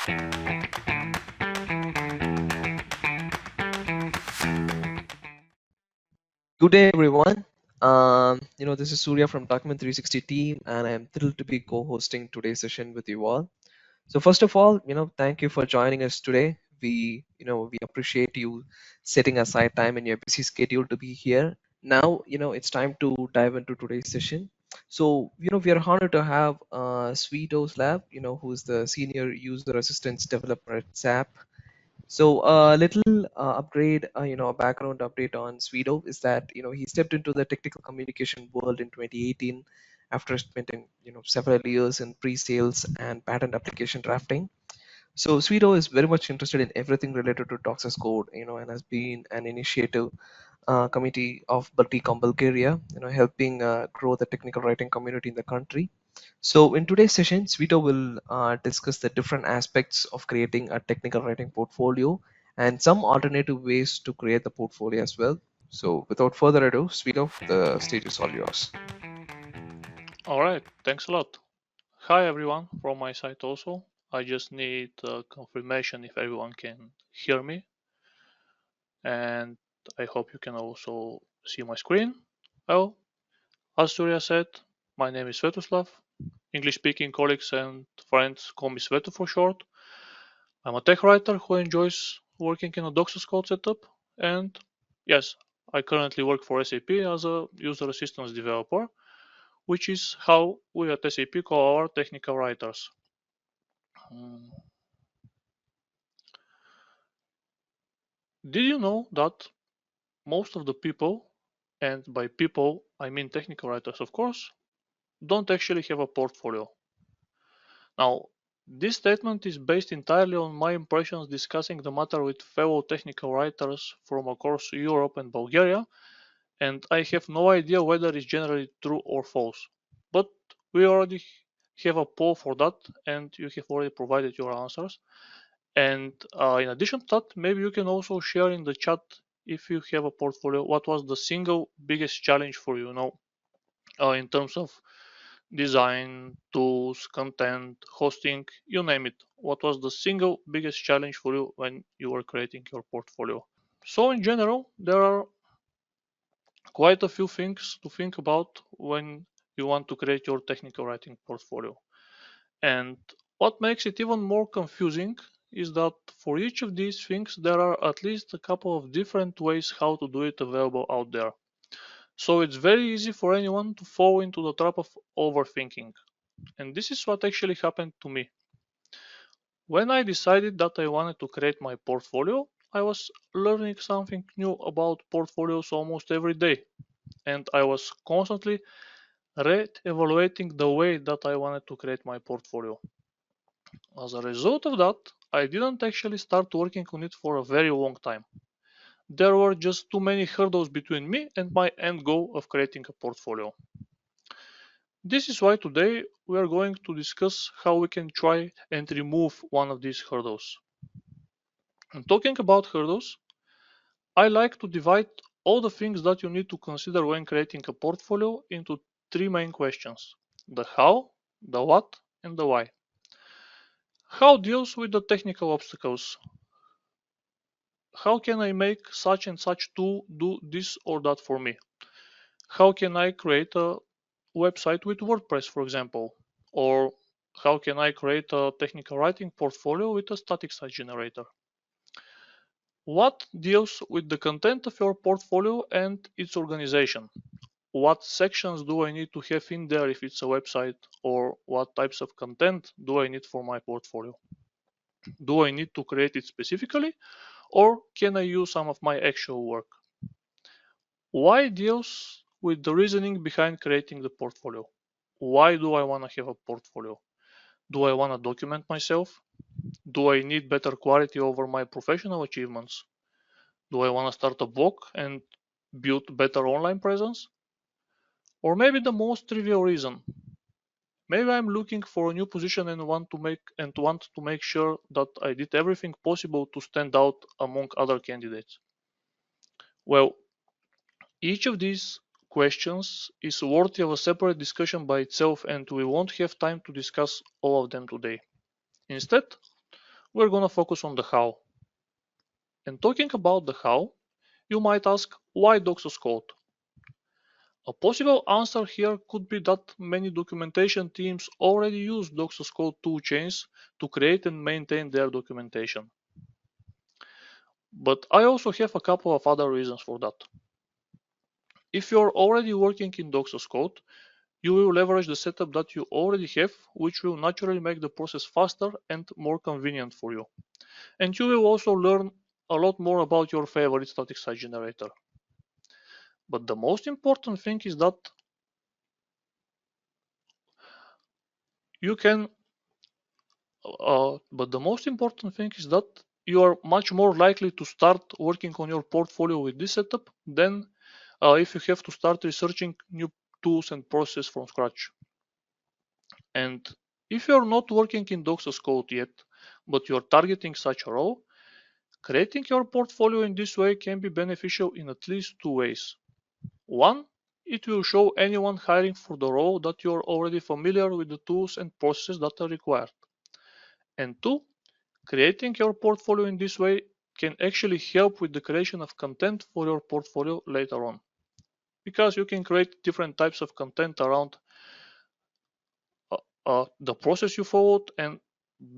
Good day, everyone. This is Surya from Document360 team, and I'm thrilled to be co-hosting today's session with you all. So first of all, thank you for joining us today. We appreciate you setting aside time in your busy schedule to be here. Now, it's time to dive into today's session. So, we are honored to have Svetoslav, who's the senior user assistance developer at SAP. So a little upgrade, a background update on Swedo is that, he stepped into the technical communication world in 2018 after spending, several years in pre-sales and patent application drafting. So Swedo is very much interested in everything related to Docs code, and has been an initiative committee of Bulgaria, helping grow the technical writing community in the country. So in today's session, Svito will discuss the different aspects of creating a technical writing portfolio and some alternative ways to create the portfolio as well. So without further ado, Svito, the stage is all yours. All right, thanks a lot. Hi everyone from my side also. I just need confirmation if everyone can hear me, and I hope you can also see my screen. Well, as Surya said, my name is Svetoslav. English speaking colleagues and friends call me Sveto for short. I'm a tech writer who enjoys working in a Docs code setup, and yes, I currently work for SAP as a user assistance developer, which is how we at SAP call our technical writers. Did you know that most of the people, and by people I mean technical writers of course, don't actually have a portfolio? Now, this statement is based entirely on my impressions discussing the matter with fellow technical writers from across Europe and Bulgaria, and I have no idea whether it's generally true or false. But we already have a poll for that, and you have already provided your answers. And in addition to that, maybe you can also share in the chat, if you have a portfolio, what was the single biggest challenge for you, in terms of design, tools, content, hosting, you name it. What was the single biggest challenge for you when you were creating your portfolio? So in general, there are quite a few things to think about when you want to create your technical writing portfolio. And what makes it even more confusing is that for each of these things, there are at least a couple of different ways how to do it available out there. So it's very easy for anyone to fall into the trap of overthinking. And this is what actually happened to me. When I decided that I wanted to create my portfolio, I was learning something new about portfolios almost every day. And I was constantly re-evaluating the way that I wanted to create my portfolio. As a result of that, I didn't actually start working on it for a very long time. There were just too many hurdles between me and my end goal of creating a portfolio. This is why today we are going to discuss how we can try and remove one of these hurdles. And talking about hurdles, I like to divide all the things that you need to consider when creating a portfolio into three main questions: the how, the what, and the why. How deals with the technical obstacles. How can I make such and such tool do this or that for me? How can I create a website with WordPress, for example? Or how can I create a technical writing portfolio with a static site generator? What deals with the content of your portfolio and its organization? What sections do I need to have in there if it's a website, or what types of content do I need for my portfolio? Do I need to create it specifically, or can I use some of my actual work? Why deals with the reasoning behind creating the portfolio? Why do I want to have a portfolio? Do I want to document myself? Do I need better quality over my professional achievements? Do I want to start a blog and build better online presence? Or maybe the most trivial reason. Maybe I'm looking for a new position and want to make sure that I did everything possible to stand out among other candidates. Well, each of these questions is worthy of a separate discussion by itself, and we won't have time to discuss all of them today. Instead, we're gonna focus on the how. And talking about the how, you might ask, why 𝐞𝐲? A possible answer here could be that many documentation teams already use 𝐞𝐲 toolchains to create and maintain their documentation. But I also have a couple of other reasons for that. If you're already working in 𝐞𝐲, you will leverage the setup that you already have, which will naturally make the process faster and more convenient for you. And you will also learn a lot more about your favorite static site generator. But the most important thing is that you can but the most important thing is that you are much more likely to start working on your portfolio with this setup than if you have to start researching new tools and processes from scratch. And if you're not working in 𝐞𝐲 yet, but you're targeting such a role, creating your portfolio in this way can be beneficial in at least two ways. One, it will show anyone hiring for the role that you're already familiar with the tools and processes that are required. And two, creating your portfolio in this way can actually help with the creation of content for your portfolio later on, because you can create different types of content around the process you followed and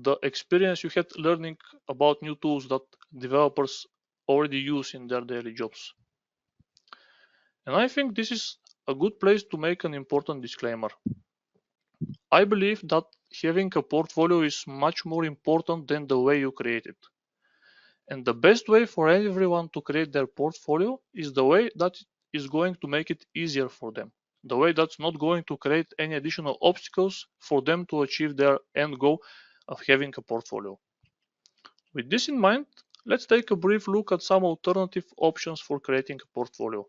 the experience you had learning about new tools that developers already use in their daily jobs. And I think this is a good place to make an important disclaimer. I believe that having a portfolio is much more important than the way you create it. And the best way for everyone to create their portfolio is the way that is going to make it easier for them. The way that's not going to create any additional obstacles for them to achieve their end goal of having a portfolio. With this in mind, let's take a brief look at some alternative options for creating a portfolio.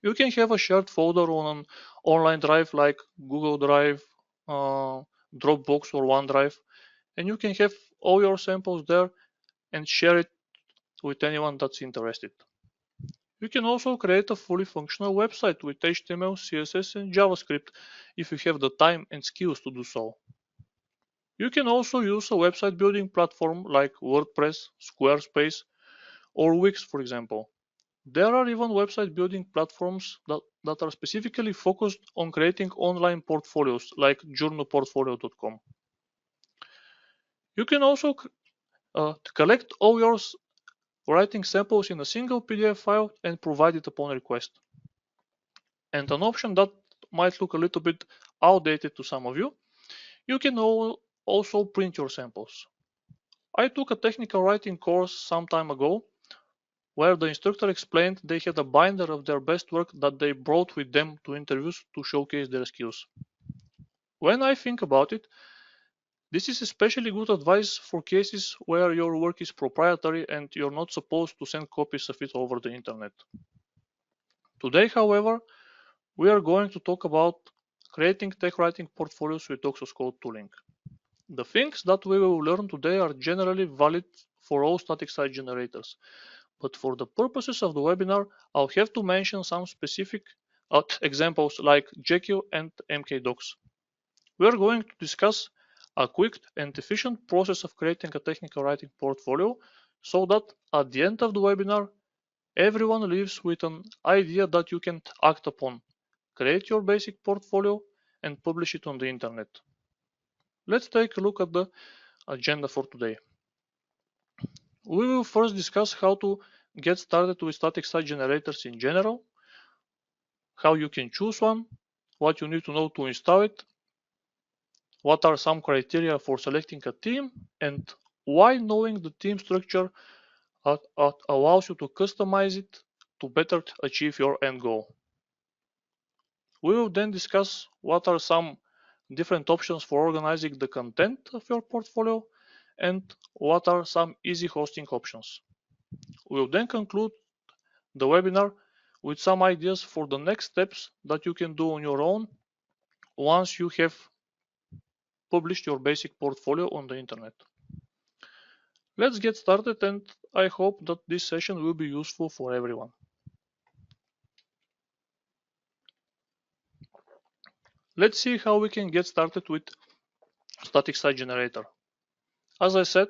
You can have a shared folder on an online drive like Google Drive, Dropbox, or OneDrive, and you can have all your samples there and share it with anyone that's interested. You can also create a fully functional website with HTML, CSS, and JavaScript if you have the time and skills to do so. You can also use a website building platform like WordPress, Squarespace, or Wix, for example. There are even website building platforms that are specifically focused on creating online portfolios like journalportfolio.com. You can also collect all your writing samples in a single PDF file and provide it upon request. And an option that might look a little bit outdated to some of you, you can also print your samples. I took a technical writing course some time ago where the instructor explained they had a binder of their best work that they brought with them to interviews to showcase their skills. When I think about it, this is especially good advice for cases where your work is proprietary and you're not supposed to send copies of it over the internet. Today, however, we are going to talk about creating tech writing portfolios with 𝐞𝐲 tooling. The things that we will learn today are generally valid for all static site generators, but for the purposes of the webinar, I'll have to mention some specific examples like Jekyll and MkDocs. We are going to discuss a quick and efficient process of creating a technical writing portfolio so that at the end of the webinar, everyone leaves with an idea that you can act upon. Create your basic portfolio and publish it on the internet. Let's take a look at the agenda for today. We will first discuss how to get started with static site generators in general, how you can choose one, what you need to know to install it, what are some criteria for selecting a theme, and why knowing the theme structure allows you to customize it to better achieve your end goal. We will then discuss what are some different options for organizing the content of your portfolio and what are some easy hosting options. We will then conclude the webinar with some ideas for the next steps that you can do on your own once you have published your basic portfolio on the internet. Let's get started, and I hope that this session will be useful for everyone. Let's see how we can get started with static site generator. As I said,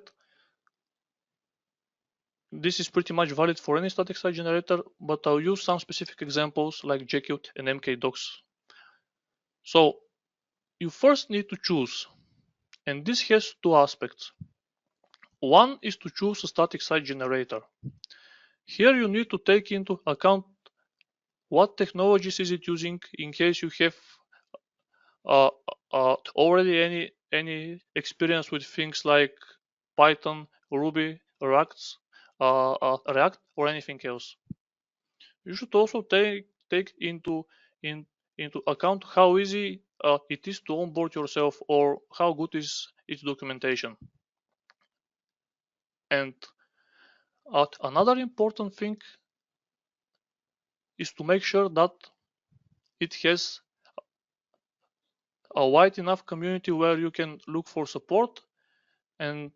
this is pretty much valid for any static site generator, but I'll use some specific examples like Jekyll and MkDocs. So you first need to choose, and this has two aspects. One is to choose a static site generator. Here you need to take into account what technologies is it using in case you have uh, already any experience with things like Python, Ruby, React, or anything else. You should also take into account how easy it is to onboard yourself or how good is its documentation. And another important thing is to make sure that it has a wide enough community where you can look for support and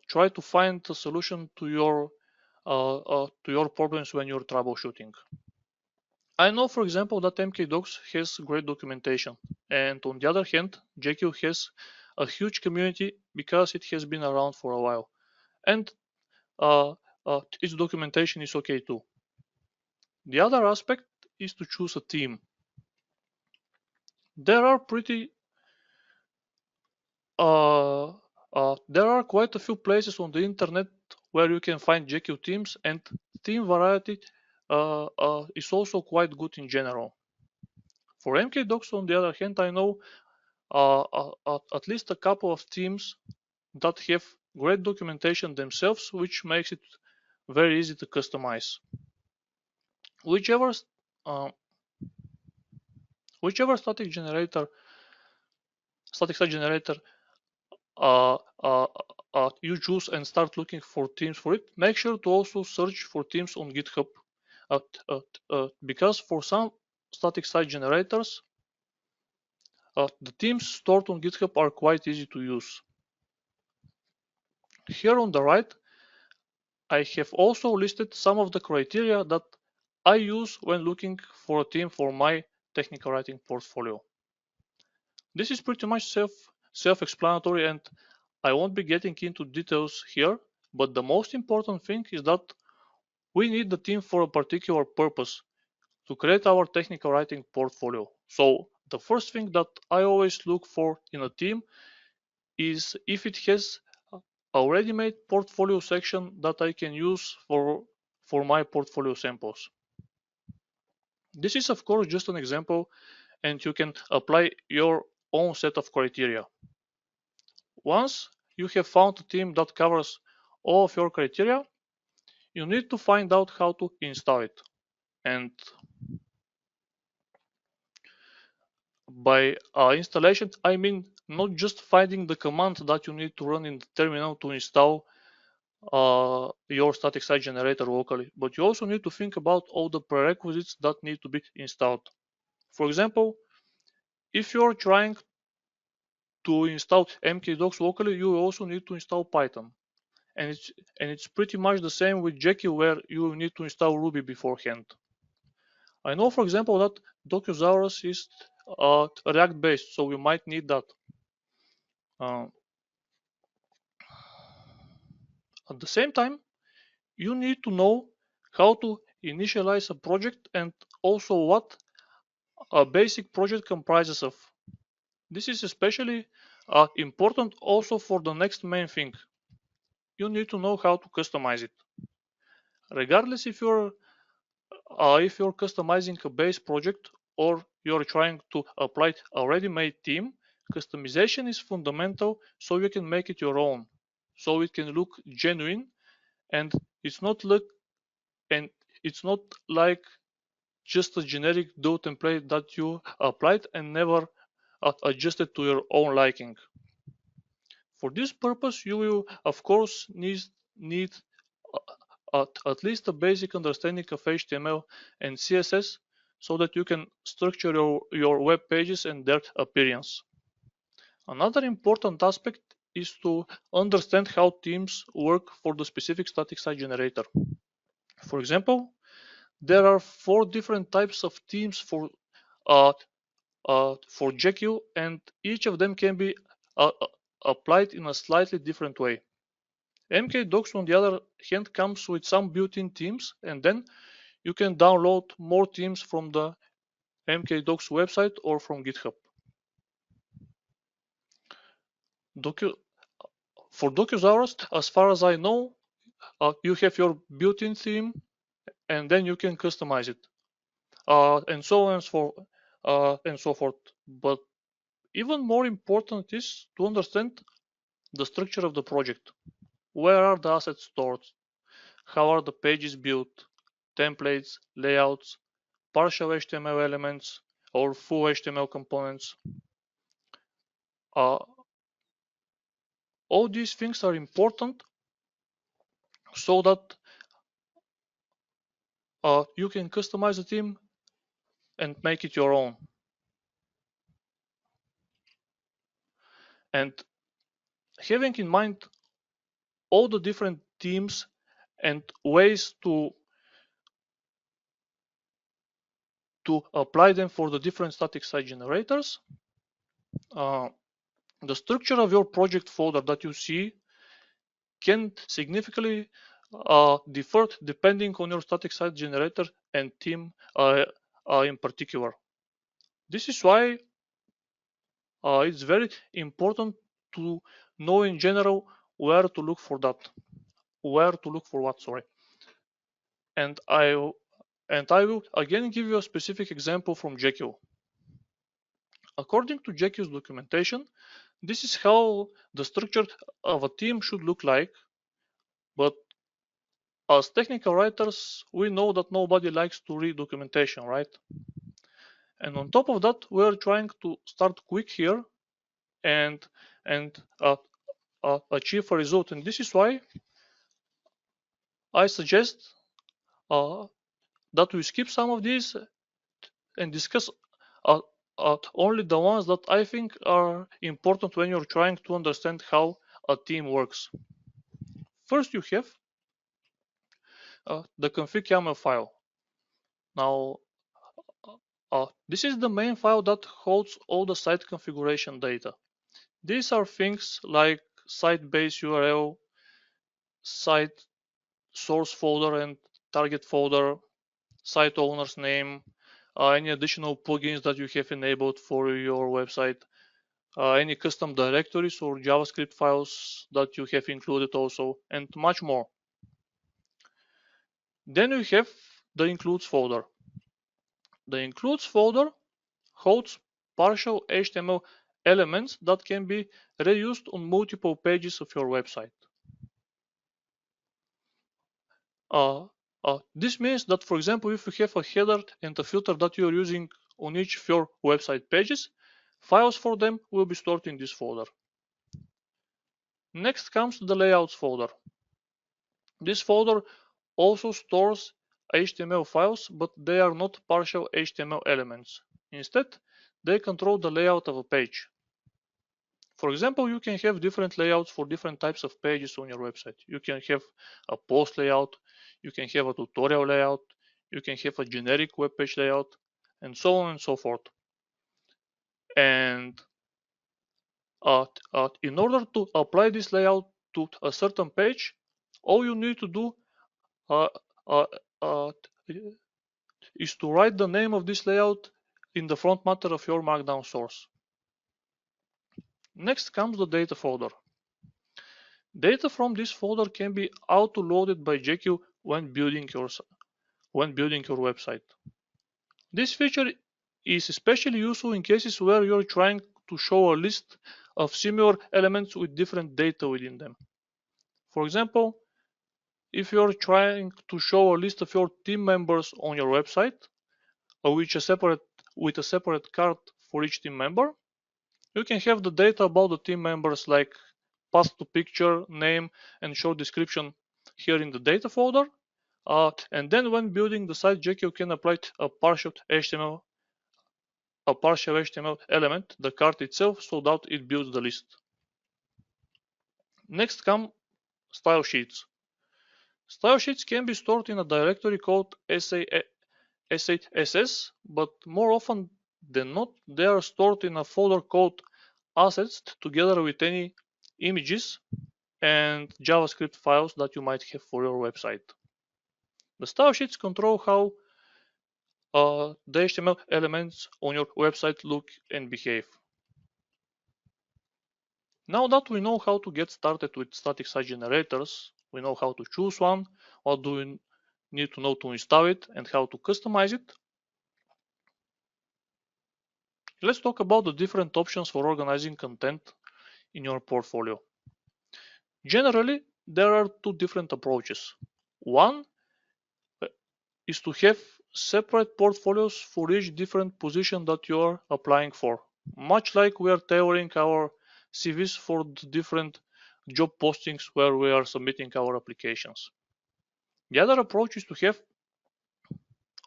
try to find a solution to your problems when you're troubleshooting. I know, for example, that MkDocs has great documentation, and on the other hand, Jekyll has a huge community because it has been around for a while, and its documentation is okay too. The other aspect is to choose a team. There are there are quite a few places on the internet where you can find Jekyll teams, and team variety is also quite good in general. For MkDocs, on the other hand, I know at least a couple of teams that have great documentation themselves, which makes it very easy to customize. Whichever uh, whichever static site generator uh, uh, you choose and start looking for themes for it, make sure to also search for themes on GitHub, because for some static site generators, the themes stored on GitHub are quite easy to use. Here on the right, I have also listed some of the criteria that I use when looking for a theme for my technical writing portfolio. This is pretty much self-explanatory, and I won't be getting into details here, but the most important thing is that we need the theme for a particular purpose, to create our technical writing portfolio. So the first thing that I always look for in a theme is if it has a ready-made portfolio section that I can use for my portfolio samples. This is of course just an example, and you can apply your own set of criteria. Once you have found a theme that covers all of your criteria, you need to find out how to install it. And by installation, I mean not just finding the command that you need to run in the terminal to install your static site generator locally, but you also need to think about all the prerequisites that need to be installed. For example, if you're trying to install MkDocs locally, you also need to install Python. And it's pretty much the same with Jekyll, where you need to install Ruby beforehand. I know, for example, that 𝐊𝐞𝐲 is React based, so you might need that. Uh, at the same time, you need to know how to initialize a project and also what a basic project comprises of. This is especially important also for the next main thing. You need to know how to customize it. Regardless if you're customizing a base project or you're trying to apply a ready-made theme, customization is fundamental so you can make it your own, so it can look genuine, and it's not like just a generic do template that you applied and never adjusted to your own liking. For this purpose, you will of course need at least a basic understanding of HTML and CSS so that you can structure your web pages and their appearance. Another important aspect is to understand how themes work for the specific static site generator. For example, there are 4 different types of themes for Jekyll, and each of them can be applied in a slightly different way. MkDocs, on the other hand, comes with some built-in themes, and then you can download more themes from the MkDocs website or from GitHub. For 𝐊𝐞𝐲, as far as I know, you have your built-in theme, and then you can customize it, and so on and so forth. But even more important is to understand the structure of the project. Where are the assets stored? How are the pages built? Templates, layouts, partial HTML elements, or full HTML components. All these things are important so that you can customize the theme and make it your own. And having in mind all the different themes and ways to apply them for the different static site generators, the structure of your project folder that you see can significantly differ depending on your static site generator and theme in particular. This is why it's very important to know in general where to look for that. Where to look for what, sorry. And I will again give you a specific example from Jekyll. According to Jekyll's documentation, this is how the structure of a theme should look like, but as technical writers, we know that nobody likes to read documentation, right? And on top of that, we're trying to start quick here and achieve a result. And this is why I suggest that we skip some of these and discuss only the ones that I think are important when you're trying to understand how a team works. First, you have the config YAML file. Now, this is the main file that holds all the site configuration data. These are things like site base URL, site source folder and target folder, site owner's name, any additional plugins that you have enabled for your website, any custom directories or JavaScript files that you have included also, and much more. Then we have the includes folder. The includes folder holds partial HTML elements that can be reused on multiple pages of your website. This means that, for example, if you have a header and a filter that you are using on each of your website pages, files for them will be stored in this folder. Next comes the layouts folder. This folder also stores HTML files, but they are not partial HTML elements. Instead, they control the layout of a page. For example, you can have different layouts for different types of pages on your website. You can have a post layout, you can have a tutorial layout, you can have a generic web page layout, and so on and so forth. And in order to apply this layout to a certain page, all you need to do is to write the name of this layout in the front matter of your Markdown source. Next comes the data folder. Data from this folder can be auto-loaded by Jekyll when building your website. This feature is especially useful in cases where you're trying to show a list of similar elements with different data within them. For example, if you're trying to show a list of your team members on your website, with a separate card for each team member, you can have the data about the team members like path to picture, name, and short description here in the data folder. And then when building the site, Jekyll can apply a partial HTML element, the card itself, so that it builds the list. Next come style sheets. Style sheets can be stored in a directory called S8SS, but more often than not, they are stored in a folder called assets together with any images, and JavaScript files that you might have for your website. The style sheets control how the HTML elements on your website look and behave. Now that we know how to get started with static site generators, we know how to choose one, what do we need to know to install it, and how to customize it. Let's talk about the different options for organizing content in your portfolio. Generally, there are two different approaches. One is to have separate portfolios for each different position that you are applying for, much like we are tailoring our CVs for the different job postings where we are submitting our applications. The other approach is to have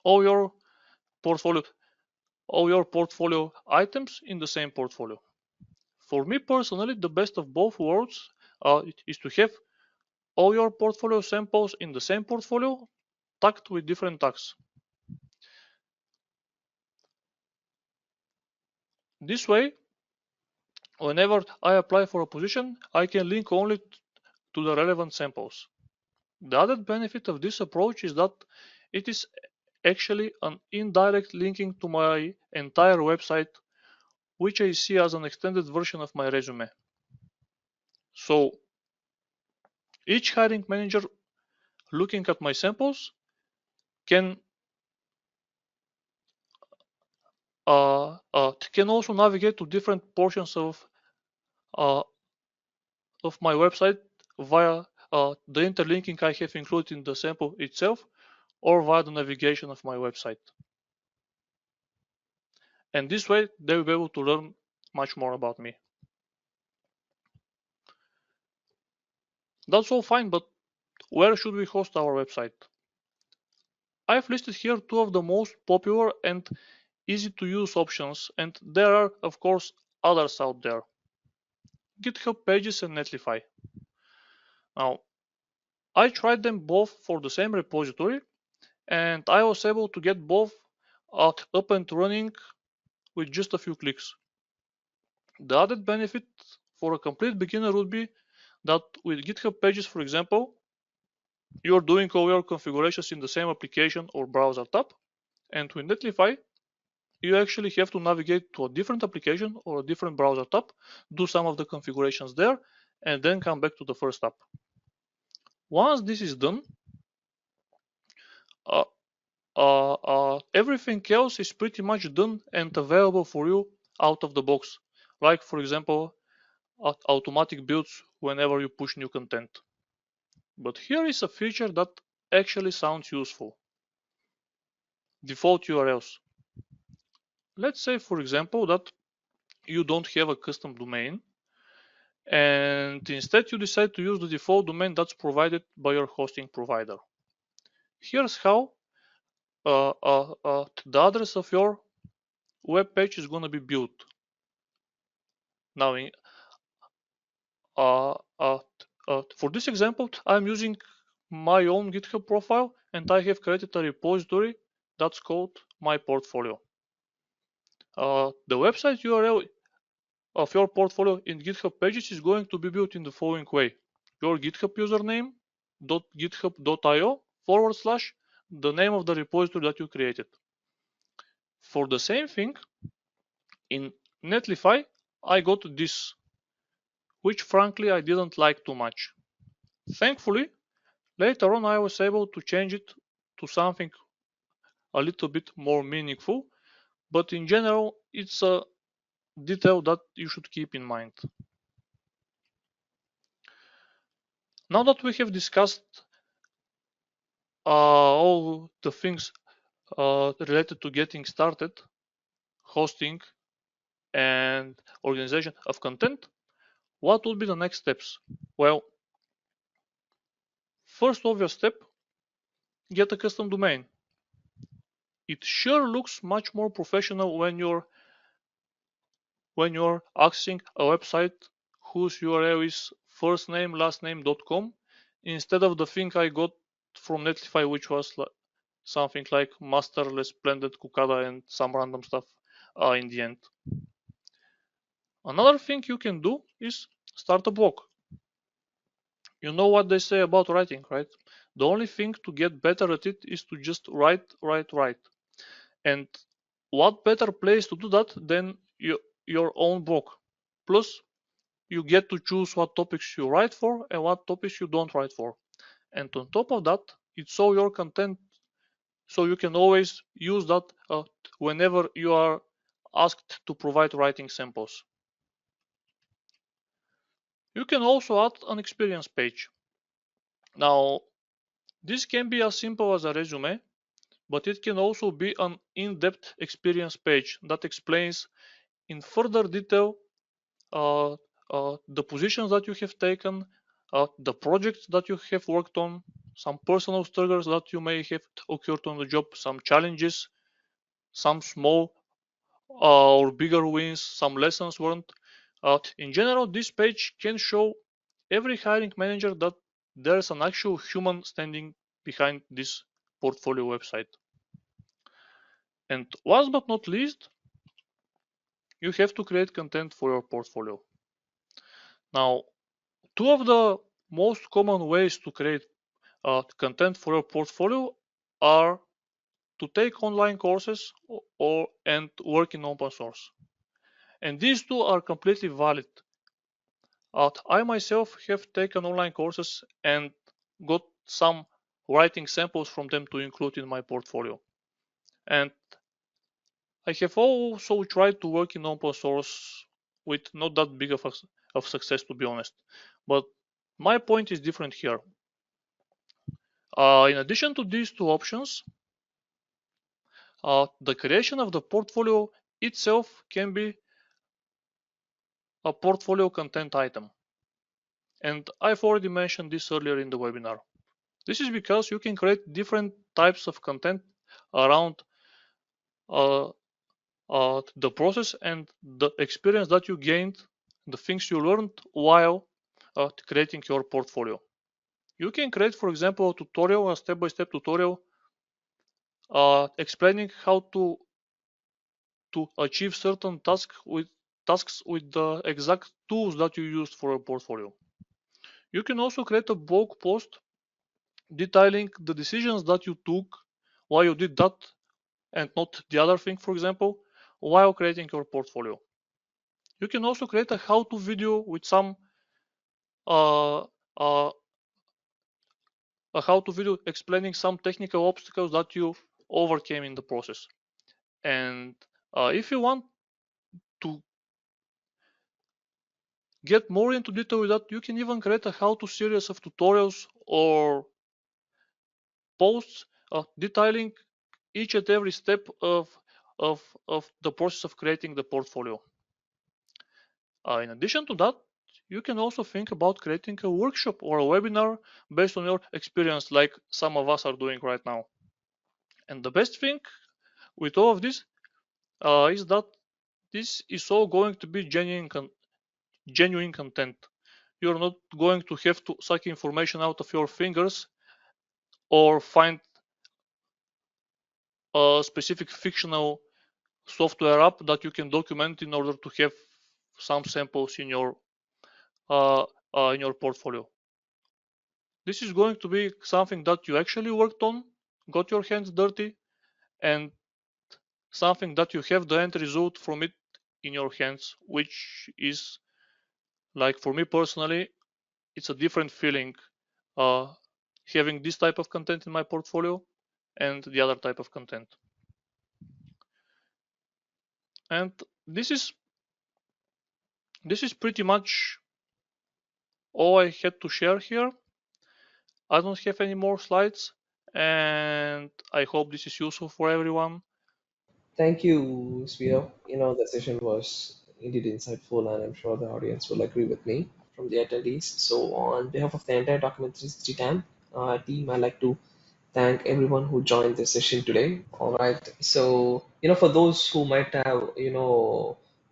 all your portfolio items in the same portfolio. For me personally, the best of both worlds is to have all your portfolio samples in the same portfolio, tagged with different tags. This way, whenever I apply for a position, I can link only to the relevant samples. The added benefit of this approach is that it is actually an indirect linking to my entire website, which I see as an extended version of my resume. So each hiring manager looking at my samples can also navigate to different portions of my website via the interlinking I have included in the sample itself, or via the navigation of my website. And this way they will be able to learn much more about me. That's all fine, but where should we host our website? I've listed here two of the most popular and easy to use options, and there are of course others out there: GitHub Pages and Netlify. Now, I tried them both for the same repository, and I was able to get both up and running with just a few clicks. The added benefit for a complete beginner would be that with GitHub Pages, for example, you're doing all your configurations in the same application or browser tab, and with Netlify, you actually have to navigate to a different application or a different browser tab, do some of the configurations there, and then come back to the first tab. Once this is done, everything else is pretty much done and available for you out of the box, like for example automatic builds whenever you push new content. But here is a feature that actually sounds useful: default URLs. Let's say for example that you don't have a custom domain, and instead you decide to use the default domain that's provided by your hosting provider. Here's how the address of your web page is going to be built. Now, for this example, I'm using my own GitHub profile, and I have created a repository that's called my portfolio. The website URL of your portfolio in GitHub Pages is going to be built in the following way: your GitHub username .github.io / the name of the repository that you created. For the same thing, in Netlify, I got this, which frankly I didn't like too much. Thankfully, later on I was able to change it to something a little bit more meaningful, but in general it's a detail that you should keep in mind. Now that we have discussed all the things related to getting started, hosting, and organization of content, what would be the next steps? Well, first obvious step: get a custom domain. It sure looks much more professional when you're accessing a website whose URL is firstname.lastname.com instead of the thing I got from Netlify, which was something like master splendid 𝐊𝐞𝐲 and some random stuff in the end. Another thing you can do is start a blog. You know what they say about writing, right? The only thing to get better at it is to just write. And what better place to do that than your own blog? Plus, you get to choose what topics you write for and what topics you don't write for. And on top of that, it's so your content, so you can always use that whenever you are asked to provide writing samples. You can also add an experience page. Now, this can be as simple as a resume, but it can also be an in-depth experience page that explains in further detail uh, the positions that you have taken, the projects that you have worked on, some personal struggles that you may have occurred on the job, some challenges, some small or bigger wins, some lessons learned. In general, this page can show every hiring manager that there's an actual human standing behind this portfolio website. And last but not least, you have to create content for your portfolio. Now, two of the most common ways to create content for your portfolio are to take online courses and work in open source. And these two are completely valid. I myself have taken online courses and got some writing samples from them to include in my portfolio. And I have also tried to work in open source with not that big of success, to be honest. But my point is different here. In addition to these two options, the creation of the portfolio itself can be a portfolio content item. And I've already mentioned this earlier in the webinar. This is because you can create different types of content around the process and the experience that you gained, the things you learned while creating your portfolio. You can create, for example, a tutorial, a step-by-step tutorial explaining how to achieve certain tasks with the exact tools that you used for a portfolio. You can also create a blog post detailing the decisions that you took, why you did that and not the other thing, for example, while creating your portfolio. You can also create a how-to video with some uh, uh, a how-to video explaining some technical obstacles that you overcame in the process. And if you want to get more into detail with that, you can even create a how-to series of tutorials or posts detailing each and every step of the process of creating the portfolio. In addition to that, you can also think about creating a workshop or a webinar based on your experience, like some of us are doing right now. And the best thing with all of this is that this is all going to be genuine content. You're not going to have to suck information out of your fingers or find a specific fictional software app that you can document in order to have some samples uh, in your portfolio. This is going to be something that you actually worked on, got your hands dirty, and something that you have the end result from it in your hands, which is, like, for me personally, it's a different feeling uh, having this type of content in my portfolio and the other type of content. And this is pretty much all I had to share here. I don't have any more slides, and I hope this is useful for everyone. Thank you, Svito. The session was indeed insightful, and I'm sure the audience will agree with me from the attendees. So, on behalf of the entire Document 360 team, I'd like to thank everyone who joined this session today. All right. So, for those who might have,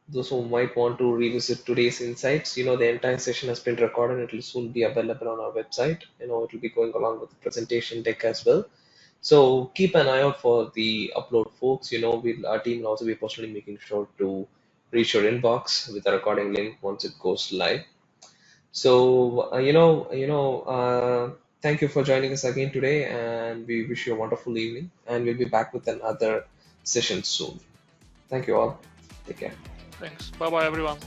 those who might want to revisit today's insights, the entire session has been recorded. It will soon be available on our website. It will be going along with the presentation deck as well. So keep an eye out for the upload, folks. Our team will also be personally making sure to reach your inbox with a recording link once it goes live. So, thank you for joining us again today, and we wish you a wonderful evening. And we'll be back with another session soon. Thank you all. Take care. Thanks. Bye bye, everyone.